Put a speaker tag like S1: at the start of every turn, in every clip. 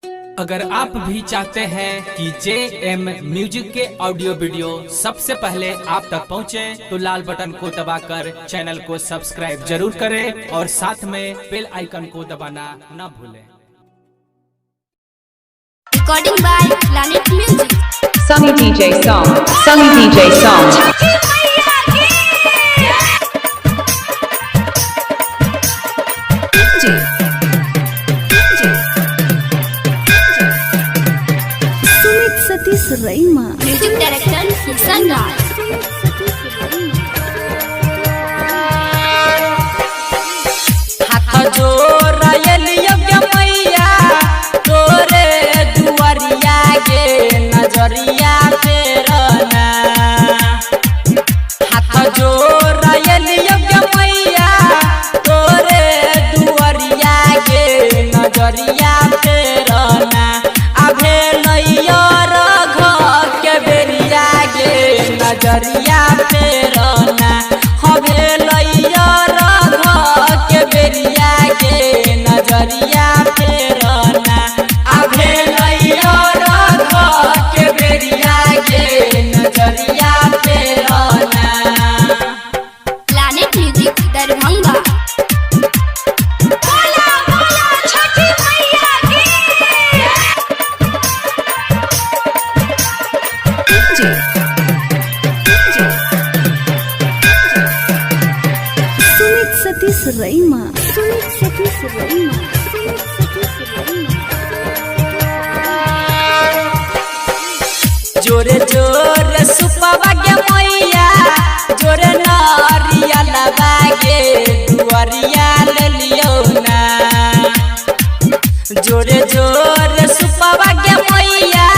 S1: अगर आप भी चाहते हैं कि JM म्यूजिक के ऑडियो वीडियो सबसे पहले आप तक पहुंचे, तो लाल बटन को दबाकर चैनल को सब्सक्राइब जरूर करें और साथ में बेल आइकन को दबाना न भूलें।
S2: Recording by Planet Music.
S3: Sunny DJ song. Sunny DJ song.
S2: Satish Raima, music director Kishan Raj.
S4: हाथ जोड़लियो के मैया तोरे दुआरिया गे नजरिया फेरना। हाथ जोड़लियो के मैया तोरे दुआरिया गे नजरिया फेरना। अभे नैया नजरिया फेरना, हवे लैया रघ के बेरिया गे नजरिया फेरना। अभे लैया रघ के बेरिया गे नजरिया फेरना।
S2: Planet music Darbhanga. सतीश रईमा, सतीश रईमा,
S4: जोरे जोरे सुपवा के मैया जोरे नारिया लबागे दुआरिया ले लियो ना। जोरे जोरे सुपवा के मैया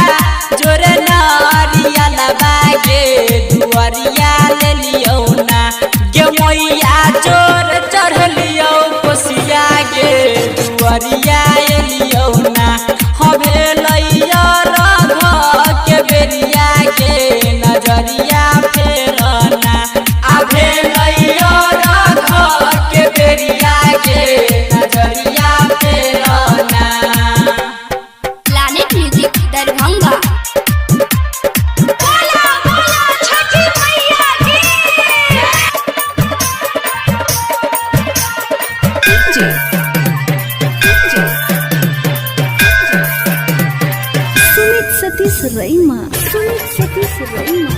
S4: जोरे नारिया लबागे दुआरिया ले लियो ना। गे मैया जोर चढ़ लियो कोसिया गे दुआरिया लियो ना। हवे लैया रघ के बेरिया गे नजरिया फेरना। अभे लैया रघ के बेरिया गे नजरिया फेरना।
S2: Planet music Darbhanga. सतीश रईमा, सतीश रईमा,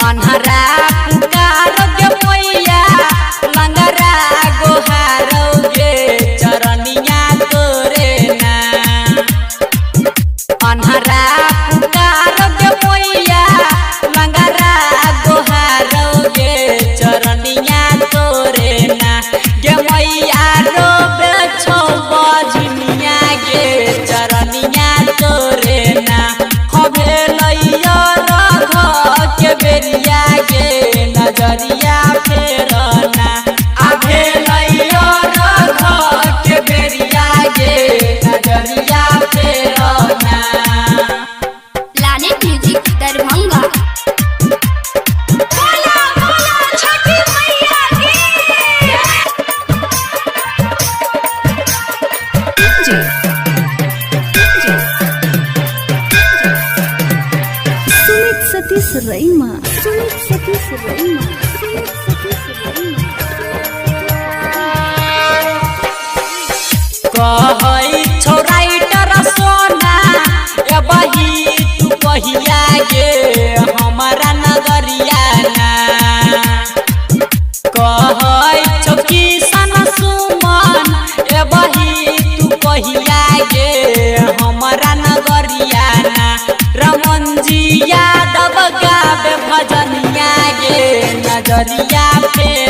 S4: अन्हरा पुकार के मैया लंगरा गोहारो गे चरनिया तोरे ना। अन्हरा पुकार के मैया लंगरा गोहारो गे चरनिया तोरे ना। गे मैया रोबे छो बजनिया गे चरनिया तोरे ना। हवे लैया रघ के बेरिया गे नजरिया फेरना। अभे लैया रघ के बेरिया गे नजरिया फेरना।
S2: Planet music Darbhanga. सतीश रईमा, सतीश रईमा,
S4: कहै छौ राइटर सोना ए बही तू कहिया गे हमारा नगरिया ना। कहै छौ किशन सुमन ए बही तू कहिया गे हमारा नगरिया ना। रमन जी यादव गावे भजनिया गे नजरिया फेर